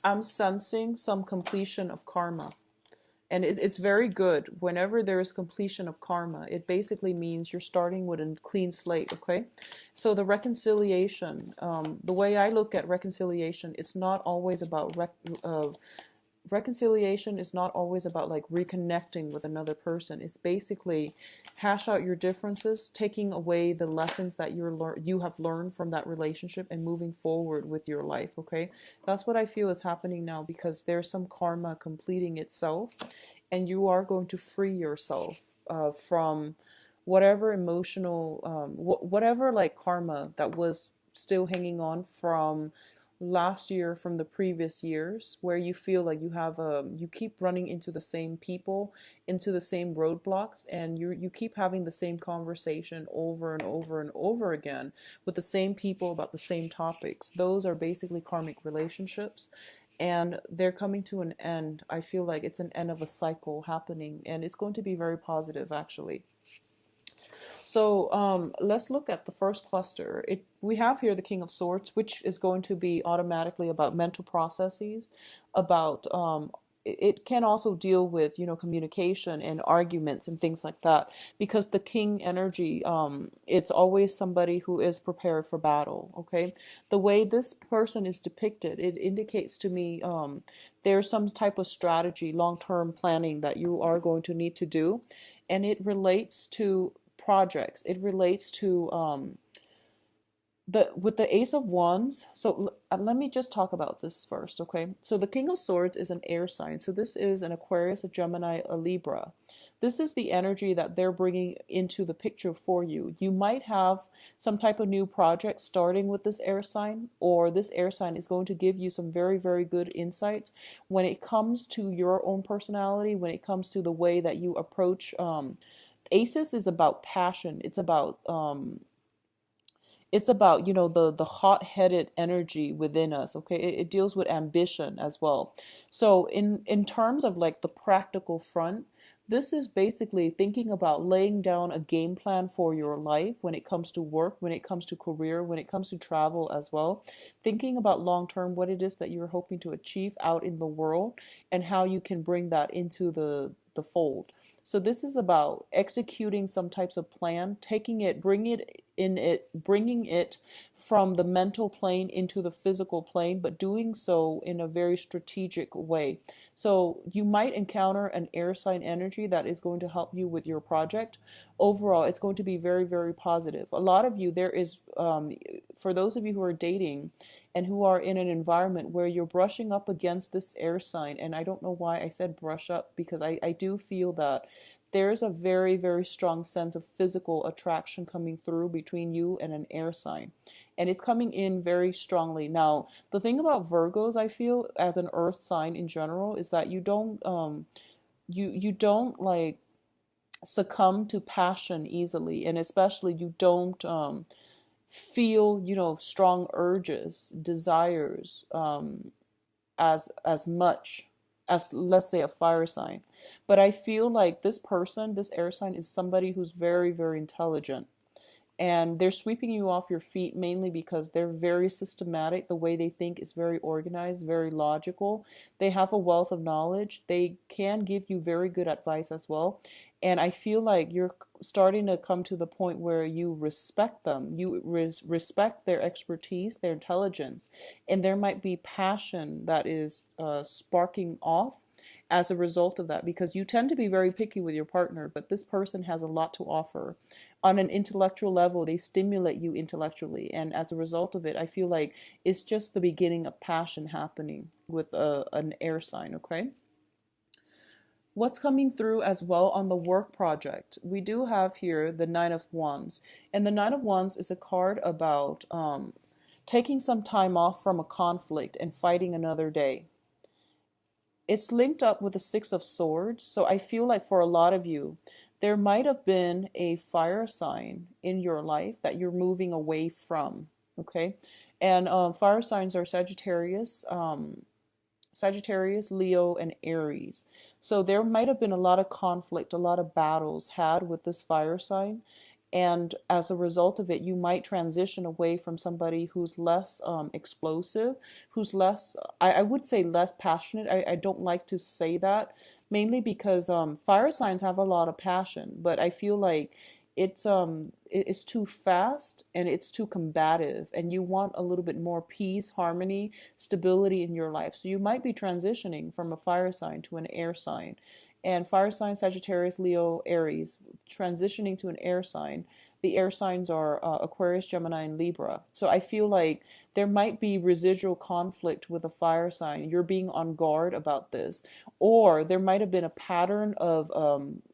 I'm sensing some completion of karma. And it's very good. Whenever there is completion of karma, it basically means you're starting with a clean slate, okay? So the reconciliation, the way I look at reconciliation, it's not always about reconciliation is not always about like reconnecting with another person. It's basically hash out your differences, taking away the lessons that you have learned from that relationship and moving forward with your life, okay? That's what I feel is happening now, because there's some karma completing itself, and you are going to free yourself from whatever emotional whatever like karma that was still hanging on from last year, from the previous years, where you feel like you keep running into the same people, into the same roadblocks, and you keep having the same conversation over and over and over again with the same people about the same topics. Those are basically karmic relationships, and they're coming to an end. I feel like it's an end of a cycle happening, and it's going to be very positive, actually. So let's look at the first cluster. We have here the King of Swords, which is going to be automatically about mental processes, about it can also deal with, communication and arguments and things like that, because the king energy, it's always somebody who is prepared for battle, okay? The way this person is depicted, it indicates to me there's some type of strategy, long-term planning that you are going to need to do, and it relates to projects. It relates to the with the Ace of Wands. So let me just talk about this first, okay? So the King of Swords is an air sign. So this is an Aquarius, a Gemini, a Libra. This is the energy that they're bringing into the picture for you. You might have some type of new project starting with this air sign, or this air sign is going to give you some very, very good insights when it comes to your own personality, when it comes to the way that you approach. Aces is about passion. It's about the hot-headed energy within us, okay? It deals with ambition as well. So in terms of like the practical front, this is basically thinking about laying down a game plan for your life when it comes to work, when it comes to career, when it comes to travel as well. Thinking about long term, what it is that you're hoping to achieve out in the world, and how you can bring that into the fold. So this is about executing some types of plan, taking it, bringing it from the mental plane into the physical plane, but doing so in a very strategic way. So you might encounter an air sign energy that is going to help you with your project. Overall, it's going to be very, very positive. A lot of you, for those of you who are dating and who are in an environment where you're brushing up against this air sign, and I don't know why I said brush up, because I do feel that there's a very, very strong sense of physical attraction coming through between you and an air sign. And it's coming in very strongly. Now, the thing about Virgos, I feel, as an earth sign in general, is that you don't like succumb to passion easily, and especially you don't feel, strong urges, desires, as much as, let's say, a fire sign. But I feel like this person, this air sign, is somebody who's very, very intelligent, and they're sweeping you off your feet mainly because they're very systematic. The way they think is very organized, very logical. They have a wealth of knowledge. They can give you very good advice as well. And I feel like you're starting to come to the point where you respect them. You respect their expertise, their intelligence, and there might be passion that is sparking off as a result of that, because you tend to be very picky with your partner, but this person has a lot to offer. On an intellectual level, they stimulate you intellectually, and as a result of it, I feel like it's just the beginning of passion happening with an air sign, okay? What's coming through as well on the work project? We do have here the Nine of Wands, and the Nine of Wands is a card about taking some time off from a conflict and fighting another day. It's linked up with the Six of Swords. So I feel like for a lot of you, there might have been a fire sign in your life that you're moving away from. Okay. And fire signs are Sagittarius, Leo, and Aries. So there might have been a lot of conflict, a lot of battles had with this fire sign. And as a result of it, you might transition away from somebody who's less explosive, who's less, I would say less passionate. I don't like to say that, mainly because fire signs have a lot of passion, but I feel like it's too fast and it's too combative, and you want a little bit more peace, harmony, stability in your life. So you might be transitioning from a fire sign to an air sign. And fire sign, Sagittarius, Leo, Aries, transitioning to an air sign. The air signs are Aquarius, Gemini, and Libra. So I feel like there might be residual conflict with a fire sign. You're being on guard about this. Or there might have been a pattern of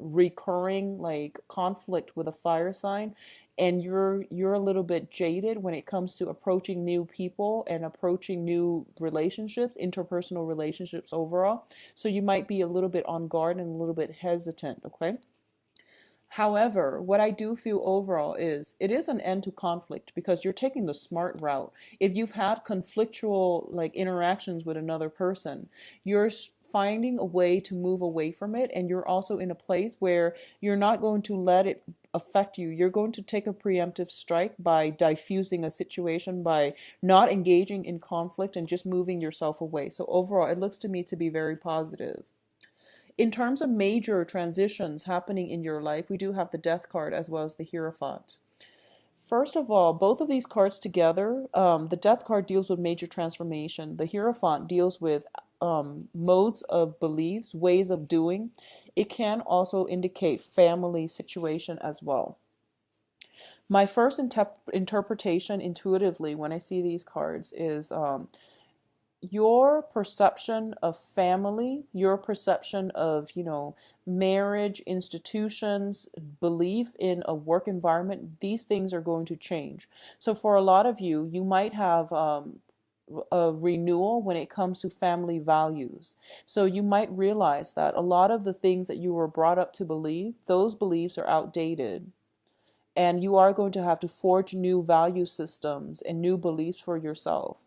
recurring like conflict with a fire sign, and you're a little bit jaded when it comes to approaching new people and approaching new relationships, interpersonal relationships overall. So you might be a little bit on guard and a little bit hesitant, okay? However, what I do feel overall is it is an end to conflict because you're taking the smart route. If you've had conflictual like interactions with another person, you're finding a way to move away from it, and you're also in a place where you're not going to let it affect you. You're going to take a preemptive strike by diffusing a situation, by not engaging in conflict and just moving yourself away. So overall, it looks to me to be very positive. In terms of major transitions happening in your life, we do have the Death card as well as the Hierophant. First of all, both of these cards together, the Death card deals with major transformation. The Hierophant deals with modes of beliefs, ways of doing. It can also indicate family situation as well. My first interpretation intuitively when I see these cards is your perception of family, your perception of, marriage, institutions, belief in a work environment, these things are going to change. So for a lot of you, you might have a renewal when it comes to family values. So you might realize that a lot of the things that you were brought up to believe, those beliefs are outdated. And you are going to have to forge new value systems and new beliefs for yourself.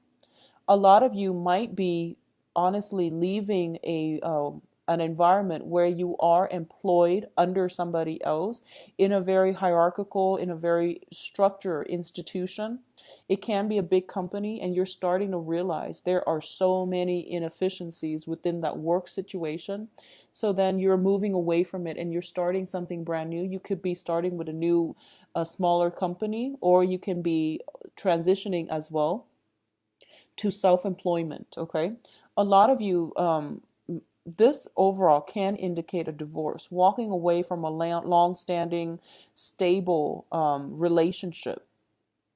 A lot of you might be honestly leaving an environment where you are employed under somebody else in a very hierarchical, in a very structured institution. It can be a big company, and you're starting to realize there are so many inefficiencies within that work situation. So then you're moving away from it and you're starting something brand new. You could be starting with a smaller company, or you can be transitioning as well to self-employment. Okay, a lot of you, this overall can indicate a divorce, walking away from a long-standing stable relationship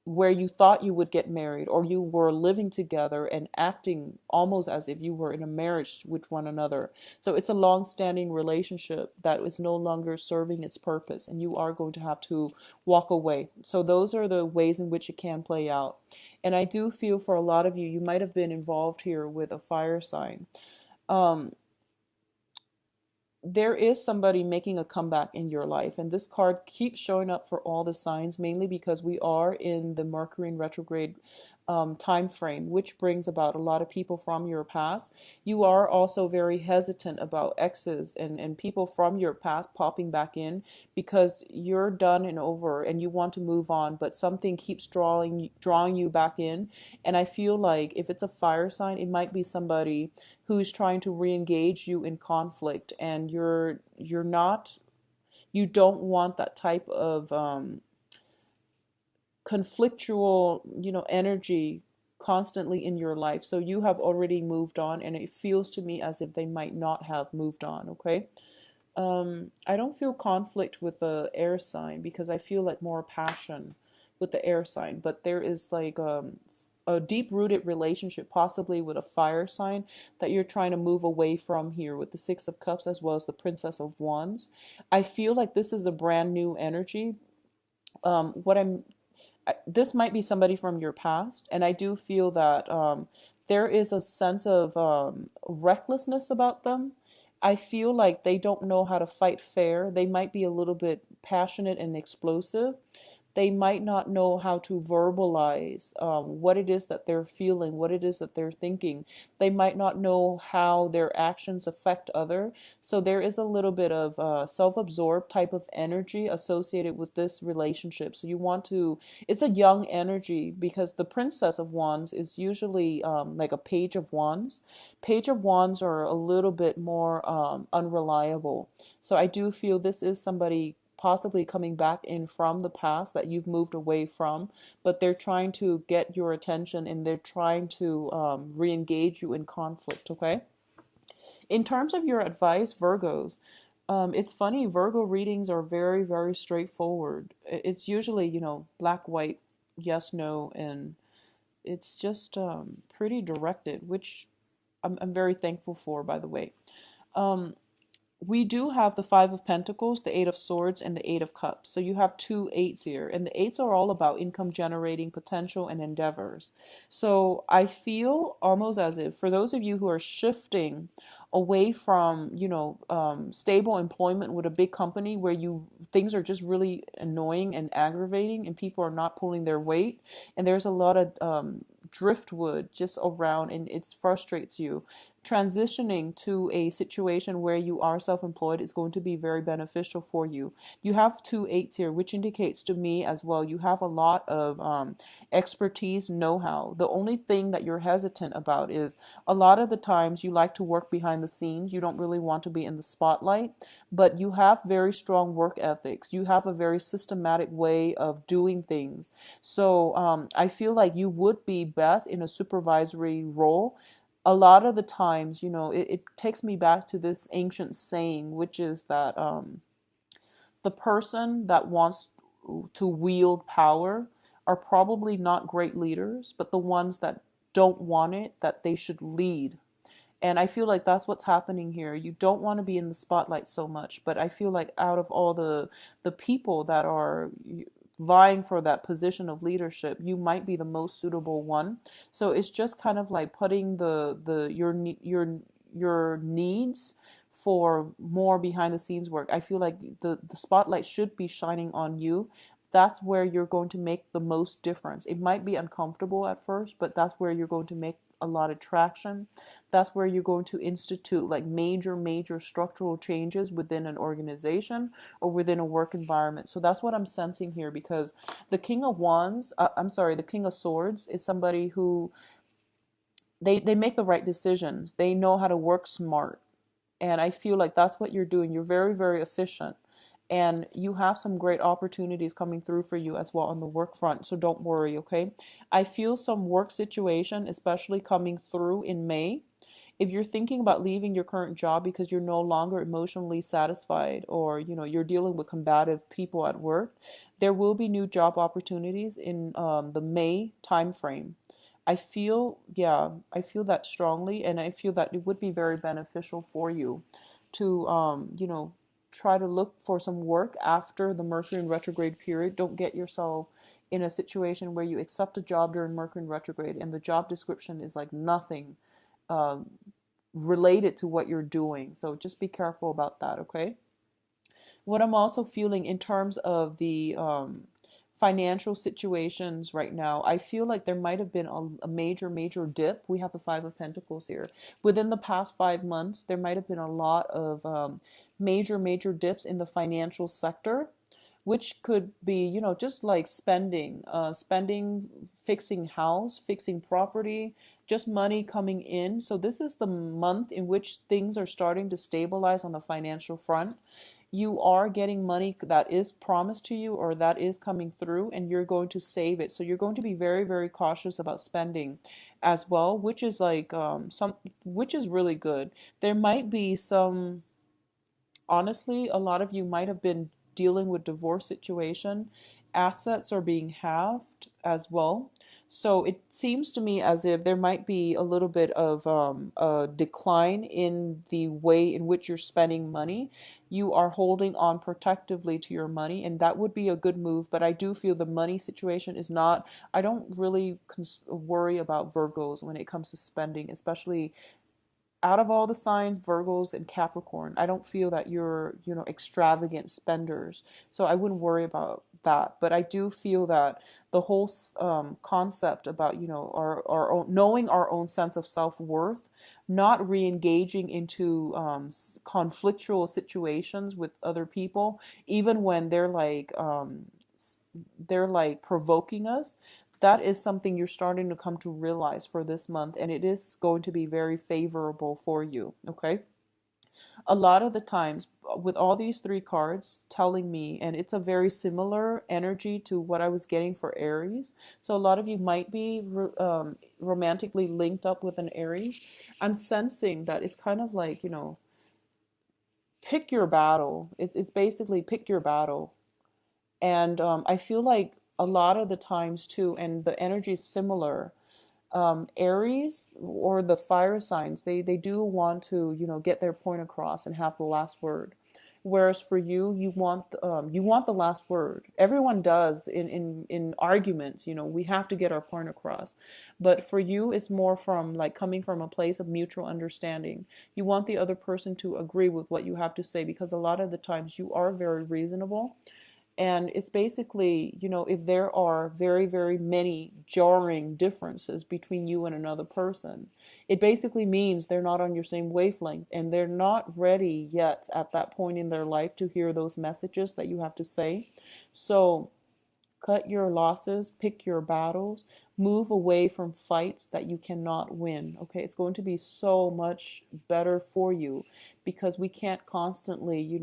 where you thought you would get married, or you were living together and acting almost as if you were in a marriage with one another. So it's a long-standing relationship that is no longer serving its purpose, and you are going to have to walk away. So those are the ways in which it can play out. And I do feel for a lot of you, you might have been involved here with a fire sign. There is somebody making a comeback in your life, and this card keeps showing up for all the signs, mainly because we are in the Mercury in retrograde time frame, which brings about a lot of people from your past. You are also very hesitant about exes and people from your past popping back in because you're done and over and you want to move on, but something keeps drawing you back in. And I feel like if it's a fire sign, it might be somebody who's trying to re-engage you in conflict, and you don't want that type of conflictual, energy constantly in your life. So you have already moved on, and it feels to me as if they might not have moved on. Okay. I don't feel conflict with the air sign because I feel like more passion with the air sign, but there is like a deep-rooted relationship possibly with a fire sign that you're trying to move away from here with the Six of Cups as well as the Princess of Wands. I feel like this is a brand new energy. What I'm This might be somebody from your past, and I do feel that there is a sense of recklessness about them. I feel like they don't know how to fight fair. They might be a little bit passionate and explosive, they might not know how to verbalize what it is that they're feeling, what it is that they're thinking. They might not know how their actions affect other. So there is a little bit of self-absorbed type of energy associated with this relationship. So you want to, it's a young energy because the Princess of Wands is usually like a Page of Wands. Page of Wands are a little bit more unreliable. So I do feel this is somebody possibly coming back in from the past that you've moved away from, but they're trying to get your attention and they're trying to re-engage you in conflict, okay? In terms of your advice, Virgos, it's funny, Virgo readings are very, very straightforward. It's usually, black, white, yes, no, and it's just pretty directed, which I'm very thankful for, by the way. Um, we do have the Five of Pentacles, the Eight of Swords, and the Eight of Cups. So you have two eights here. And the eights are all about income generating potential and endeavors. So I feel almost as if for those of you who are shifting away from, stable employment with a big company where things are just really annoying and aggravating and people are not pulling their weight. And there's a lot of driftwood just around and it frustrates you. Transitioning to a situation where you are self-employed is going to be very beneficial for you. You have two eights here, which indicates to me as well you have a lot of expertise, know-how. The only thing that you're hesitant about is a lot of the times you like to work behind the scenes. You don't really want to be in the spotlight, but you have very strong work ethics. You have a very systematic way of doing things. So I feel like you would be best in a supervisory role. A lot of the times, it takes me back to this ancient saying, which is that the person that wants to wield power are probably not great leaders, but the ones that don't want it, that they should lead. And I feel like that's what's happening here. You don't want to be in the spotlight so much, but I feel like out of all the people that are vying for that position of leadership, you might be the most suitable one. So it's just kind of like putting your needs for more behind the scenes work. I feel like the spotlight should be shining on you. That's where you're going to make the most difference. It might be uncomfortable at first, but that's where you're going to make a lot of traction. That's where you're going to institute like major structural changes within an organization or within a work environment. So that's what I'm sensing here, because the King of Wands, the King of Swords is somebody who they make the right decisions. They know how to work smart. And I feel like that's what you're doing. You're very, very efficient. And you have some great opportunities coming through for you as well on the work front. So don't worry, okay? I feel some work situation, especially coming through in May. If you're thinking about leaving your current job because you're no longer emotionally satisfied, or you're dealing with combative people at work, there will be new job opportunities in the May timeframe. I feel that strongly, and I feel that it would be very beneficial for you to, try to look for some work after the Mercury in retrograde period. Don't get yourself in a situation where you accept a job during Mercury in retrograde and the job description is like nothing related to what you're doing. So just be careful about that, okay? What I'm also feeling in terms of the financial situations right now, I feel like there might have been a major dip. We have the Five of Pentacles here. Within the past 5 months, there might have been a lot of major dips in the financial sector, which could be, just like spending, fixing house, fixing property, just money coming in. So this is the month in which things are starting to stabilize on the financial front. You are getting money that is promised to you or that is coming through, and you're going to save it. So you're going to be very, very cautious about spending as well, which is like which is really good. There might be some, honestly, a lot of you might have been dealing with divorce situation. Assets are being halved as well. So it seems to me as if there might be a little bit of a decline in the way in which you're spending money. You are holding on protectively to your money, and that would be a good move. But I do feel the money situation is not, I don't really worry about Virgos when it comes to spending, especially out of all the signs, Virgos and Capricorn, I don't feel that you're, extravagant spenders. So I wouldn't worry about that. But I do feel that the whole concept about, our own, knowing our own sense of self-worth, not re-engaging into conflictual situations with other people, even when they're like provoking us, that is something you're starting to come to realize for this month, and it is going to be very favorable for you. Okay, a lot of the times with all these three cards telling me, and it's a very similar energy to what I was getting for Aries, so a lot of you might be romantically linked up with an Aries. I'm sensing that it's kind of like, pick your battle. It's basically pick your battle. And I feel like a lot of the times too, and the energy is similar. Aries or the fire signs, they do want to, get their point across and have the last word. Whereas for you, you want the last word. Everyone does in arguments. We have to get our point across. But for you, it's more from like coming from a place of mutual understanding. You want the other person to agree with what you have to say, because a lot of the times you are very reasonable, and it's basically, if there are very, very many jarring differences between you and another person, it basically means they're not on your same wavelength and they're not ready yet at that point in their life to hear those messages that you have to say. So cut your losses, pick your battles, move away from fights that you cannot win. Okay, it's going to be so much better for you, because we can't constantly,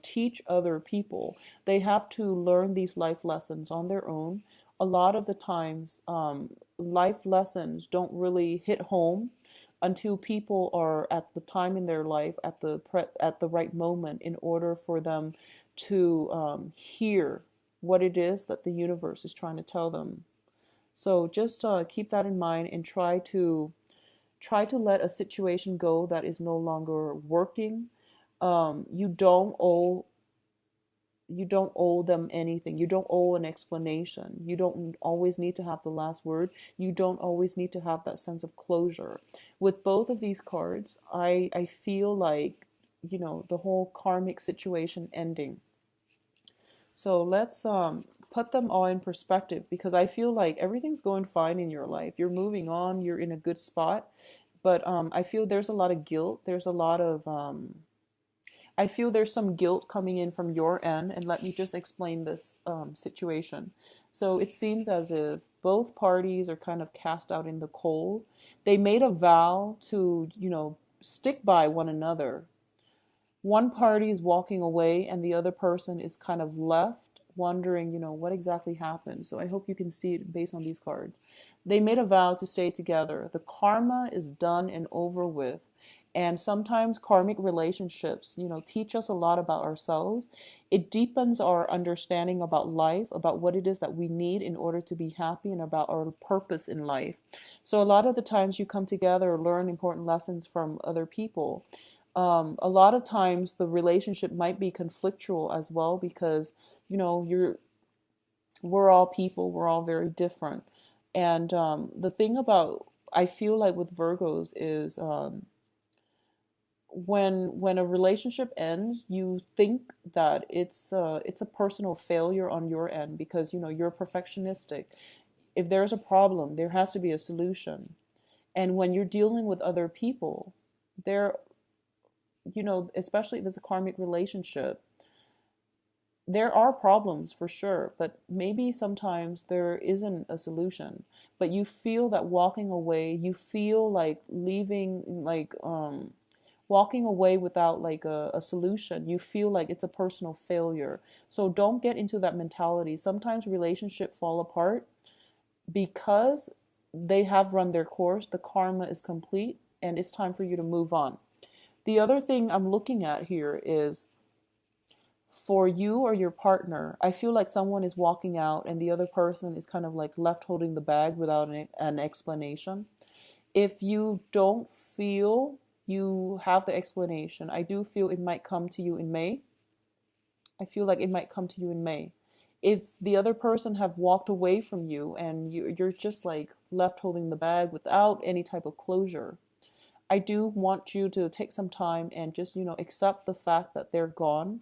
teach other people. They have to learn these life lessons on their own. A lot of the times, life lessons don't really hit home until people are at the time in their life, at the right moment, in order for them to hear what it is that the universe is trying to tell them. So just keep that in mind, and try to let a situation go that is no longer working. You don't owe them anything. You don't owe an explanation. You don't always need to have the last word. You don't always need to have that sense of closure. With both of these cards, I feel like, the whole karmic situation ending. So let's put them all in perspective, because I feel like everything's going fine in your life. You're moving on, you're in a good spot. But I feel there's a lot of guilt. There's a lot of I feel there's some guilt coming in from your end, and let me just explain this situation. So it seems as if both parties are kind of cast out in the cold. They made a vow to, stick by one another. One party is walking away, and the other person is kind of left wondering, what exactly happened. So I hope you can see it based on these cards. They made a vow to stay together. The karma is done and over with. And sometimes karmic relationships, teach us a lot about ourselves. It deepens our understanding about life, about what it is that we need in order to be happy, and about our purpose in life. So a lot of the times you come together or learn important lessons from other people. A lot of times the relationship might be conflictual as well, because we're all people, we're all very different. And the thing about, I feel like with Virgos is, when a relationship ends, you think that it's a personal failure on your end, because you're perfectionistic. If there's a problem, there has to be a solution. And when you're dealing with other people, there, especially if it's a karmic relationship, there are problems for sure, but maybe sometimes there isn't a solution. But you feel that walking away, you feel like leaving, like walking away without like a solution, you feel like it's a personal failure. So don't get into that mentality. Sometimes relationships fall apart because they have run their course, the karma is complete, and it's time for you to move on. The other thing I'm looking at here is, for you or your partner, I feel like someone is walking out and the other person is kind of like left holding the bag without an explanation. If you don't feel you have the explanation, I do feel it might come to you in May. I feel like it might come to you in May. If the other person have walked away from you and you're just like left holding the bag without any type of closure, I do want you to take some time and just, accept the fact that they're gone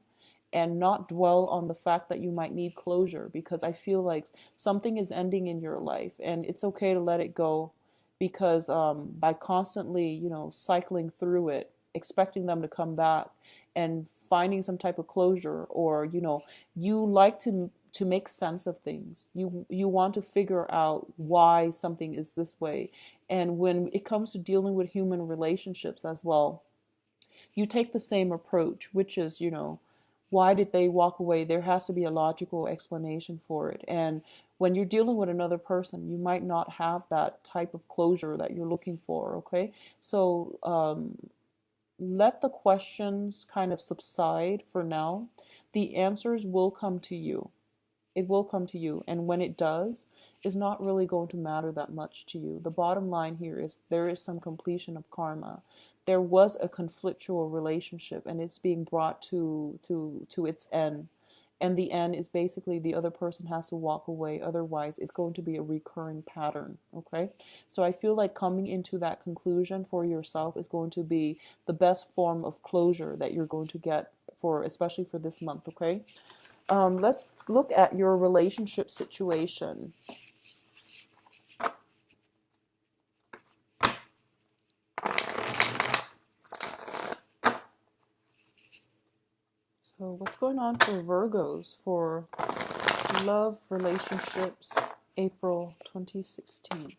and not dwell on the fact that you might need closure, because I feel like something is ending in your life and it's okay to let it go, because by constantly, cycling through it, expecting them to come back and finding some type of closure, or, you like to make sense of things. You want to figure out why something is this way. And when it comes to dealing with human relationships as well, you take the same approach, which is, why did they walk away? There has to be a logical explanation for it. And when you're dealing with another person, you might not have that type of closure that you're looking for, okay? So let the questions kind of subside for now. The answers will come to you. It will come to you. And when it does, it's not really going to matter that much to you. The bottom line here is there is some completion of karma. There was a conflictual relationship and it's being brought to its end. And the end is basically the other person has to walk away. Otherwise, it's going to be a recurring pattern. Okay. So I feel like coming into that conclusion for yourself is going to be the best form of closure that you're going to get for, especially for this month. Okay. Let's look at your relationship situation. So what's going on for Virgos for love, relationships, April 2016?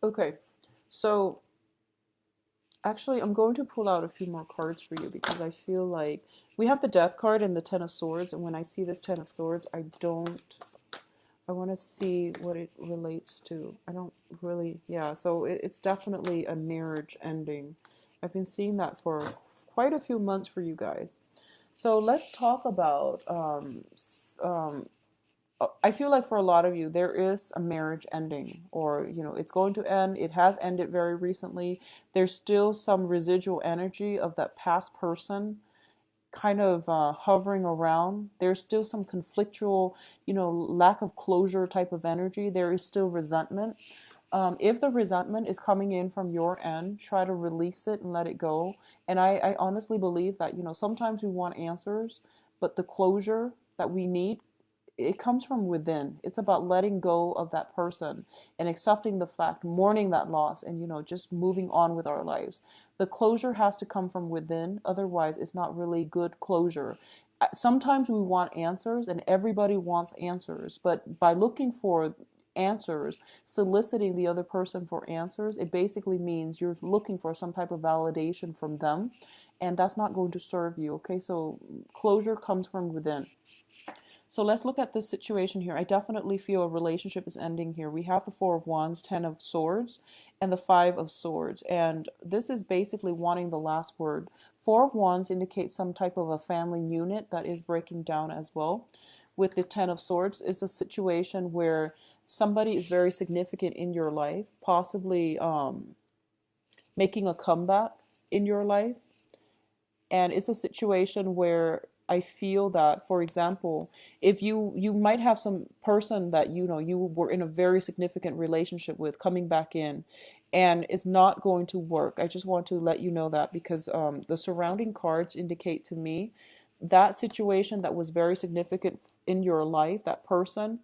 Okay, so actually, I'm going to pull out a few more cards for you because I feel like we have the Death card and the Ten of Swords. And when I see this Ten of Swords, I want to see what it relates to. I don't really, yeah, so it's definitely a marriage ending. I've been seeing that for quite a few months for you guys. So let's talk about I feel like for a lot of you, there is a marriage ending, or, it's going to end. It has ended very recently. There's still some residual energy of that past person kind of hovering around. There's still some conflictual, lack of closure type of energy. There is still resentment. If the resentment is coming in from your end, try to release it and let it go. And I honestly believe that, sometimes we want answers, but the closure that we need, it comes from within. It's about letting go of that person and accepting the fact, mourning that loss, and, just moving on with our lives. The closure has to come from within. Otherwise, it's not really good closure. Sometimes we want answers, and everybody wants answers. But by looking for answers, soliciting the other person for answers, it basically means you're looking for some type of validation from them. And that's not going to serve you. Okay, so closure comes from within. So let's look at this situation here. I definitely feel a relationship is ending here. We have the Four of Wands, Ten of Swords, and the Five of Swords. And this is basically wanting the last word. Four of Wands indicates some type of a family unit that is breaking down as well. With the Ten of Swords is a situation where somebody is very significant in your life, possibly making a comeback in your life. And it's a situation where I feel that, for example, if you might have some person that you were in a very significant relationship with coming back in, and it's not going to work. I just want to let you know that because the surrounding cards indicate to me that situation that was very significant in your life, that person,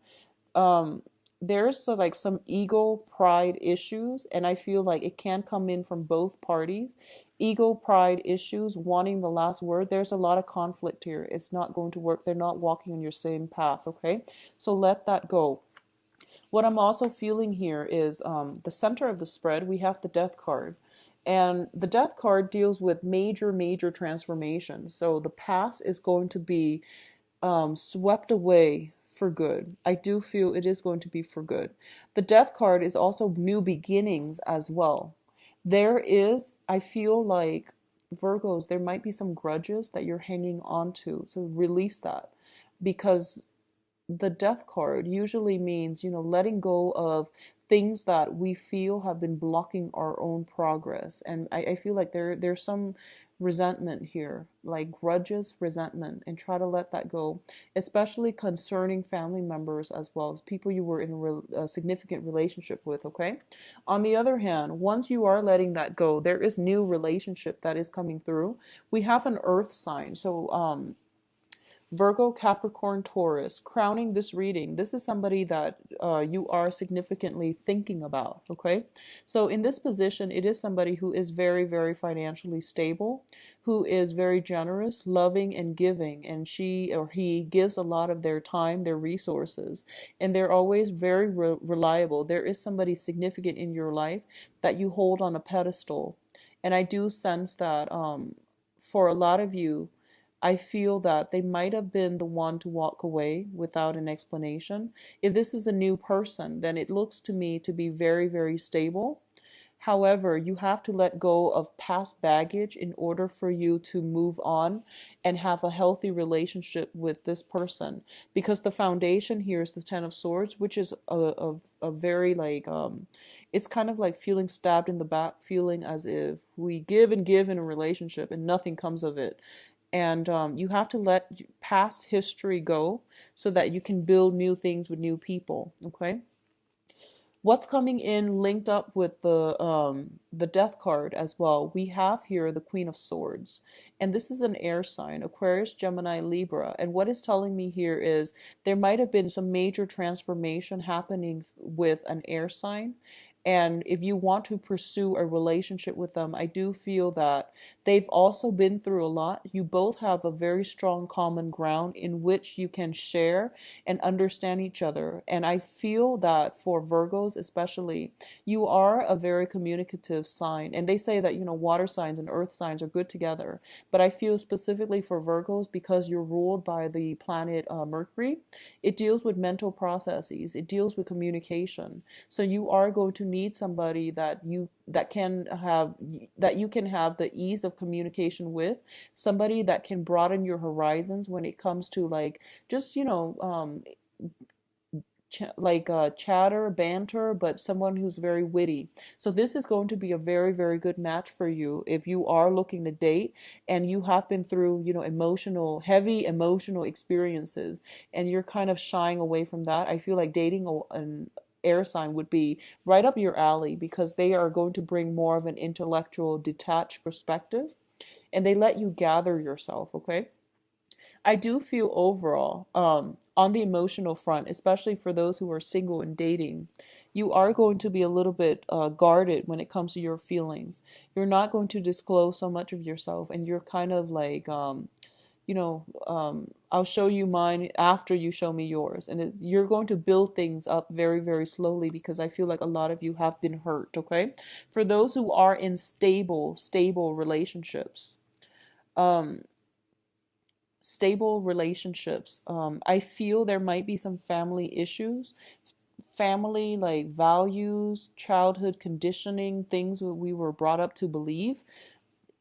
there's like some ego pride issues, and I feel like it can come in from both parties. Ego pride issues, wanting the last word. There's a lot of conflict here. It's not going to work. They're not walking on your same path. Okay, so let that go. What I'm also feeling here is the center of the spread. We have the Death card. And the Death card deals with major transformations. So the past is going to be swept away for good. I do feel it is going to be for good. The Death card is also new beginnings as well. I feel like Virgos, there might be some grudges that you're hanging on to. So release that, because the death card usually means, letting go of things that we feel have been blocking our own progress. And I feel like there's some resentment here, like grudges, resentment, and try to let that go, especially concerning family members as well as people you were in a significant relationship with, okay? On the other hand, once you are letting that go, there is new relationship that is coming through. We have an earth sign. So, Virgo, Capricorn, Taurus, crowning this reading. This is somebody that you are significantly thinking about, okay? So in this position, it is somebody who is very, very financially stable, who is very generous, loving, and giving. And she or he gives a lot of their time, their resources, and they're always very reliable. There is somebody significant in your life that you hold on a pedestal. And I do sense that for a lot of you, I feel that they might have been the one to walk away without an explanation. If this is a new person, then it looks to me to be very, very stable. However, you have to let go of past baggage in order for you to move on and have a healthy relationship with this person. Because the foundation here is the Ten of Swords, which is a very like, it's kind of like feeling stabbed in the back, feeling as if we give and give in a relationship and nothing comes of it. And you have to let past history go so that you can build new things with new people, okay? What's coming in linked up with the death card as well? We have here the Queen of Swords, and this is an air sign, Aquarius, Gemini, Libra. And what it's telling me here is there might have been some major transformation happening with an air sign. And if you want to pursue a relationship with them, I do feel that they've also been through a lot. You both have a very strong common ground in which you can share and understand each other. And I feel that for Virgos especially, you are a very communicative sign. And they say that, water signs and earth signs are good together. But I feel specifically for Virgos, because you're ruled by the planet Mercury, it deals with mental processes. It deals with communication. So you are going to need somebody that you can have the ease of communication with, somebody that can broaden your horizons when it comes to like just chatter, banter, but someone who's very witty. So this is going to be a very, very good match for you if you are looking to date and you have been through, heavy emotional experiences, and you're kind of shying away from that. I feel like dating an air sign would be right up your alley, because they are going to bring more of an intellectual, detached perspective, and they let you gather yourself, okay? I do feel overall, on the emotional front, especially for those who are single and dating, you are going to be a little bit guarded when it comes to your feelings. You're not going to disclose so much of yourself, and you're kind of like, I'll show you mine after you show me yours. And you're going to build things up very, very slowly, because I feel like a lot of you have been hurt, okay? For those who are in stable relationships, um, I feel there might be some family issues, family like values, childhood conditioning, things that we were brought up to believe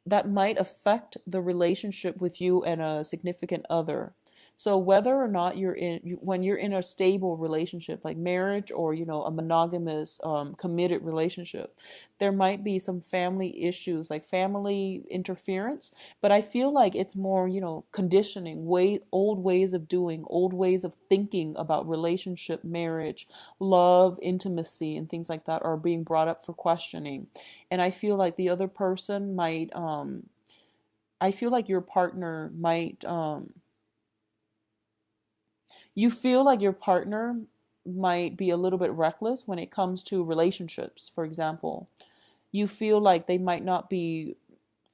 that might affect the relationship with you and a significant other. So whether or not when you're in a stable relationship like marriage, or a monogamous committed relationship, there might be some family issues like family interference. But I feel like it's more conditioning, old ways of doing, old ways of thinking about relationship, marriage, love, intimacy, and things like that are being brought up for questioning. And I feel like the other person might I feel like your partner might you feel like your partner might be a little bit reckless when it comes to relationships. For example, you feel like they might not be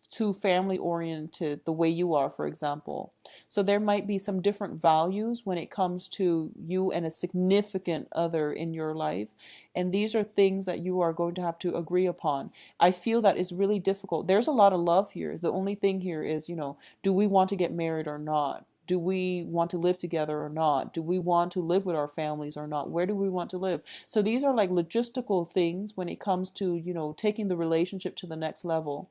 too family oriented the way you are, for example. So there might be some different values when it comes to you and a significant other in your life. And these are things that you are going to have to agree upon. I feel that it's really difficult. There's a lot of love here. The only thing here is, do we want to get married or not? Do we want to live together or not? Do we want to live with our families or not? Where do we want to live? So these are like logistical things when it comes to, taking the relationship to the next level.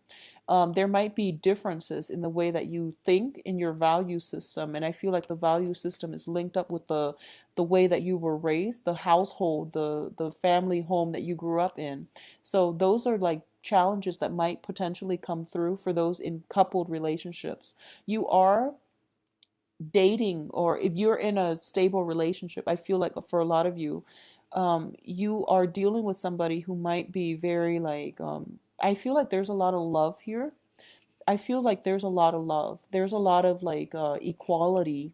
There might be differences in the way that you think in your value system, and I feel like the value system is linked up with the way that you were raised, the household, the family home that you grew up in. So those are like challenges that might potentially come through for those in coupled relationships. You are dating, or if you're in a stable relationship, I feel like for a lot of you, you are dealing with somebody who might be very like, I feel like there's a lot of love here. I feel like there's a lot of love. There's a lot of like equality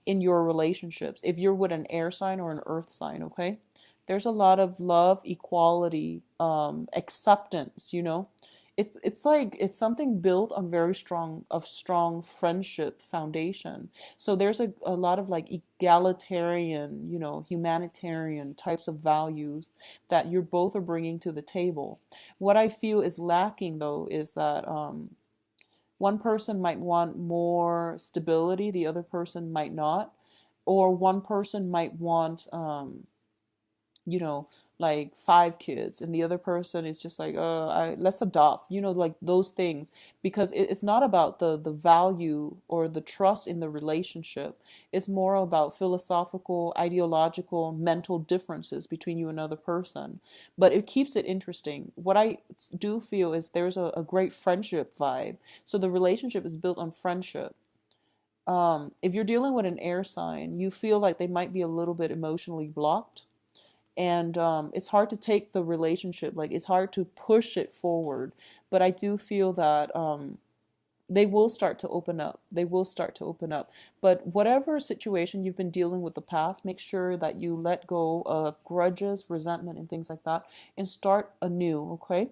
in your relationships. If you're with an air sign or an earth sign, okay? There's a lot of love, equality, acceptance. It's like it's something built on very strong friendship foundation. So there's a lot of like egalitarian, humanitarian types of values that you're both are bringing to the table. What I feel is lacking though is that one person might want more stability, the other person might not. Or one person might want, you know, like 5 kids, and the other person is just like, let's adopt, like those things. Because it's not about the value or the trust in the relationship. It's more about philosophical, ideological, mental differences between you and another person. But it keeps it interesting. What I do feel is there's a great friendship vibe. So the relationship is built on friendship. If you're dealing with an air sign, you feel like they might be a little bit emotionally blocked, and it's hard to take the relationship, like it's hard to push it forward. But I do feel that they will start to open up. They will start to open up. But whatever situation you've been dealing with the past, make sure that you let go of grudges, resentment, and things like that, and start anew. Okay.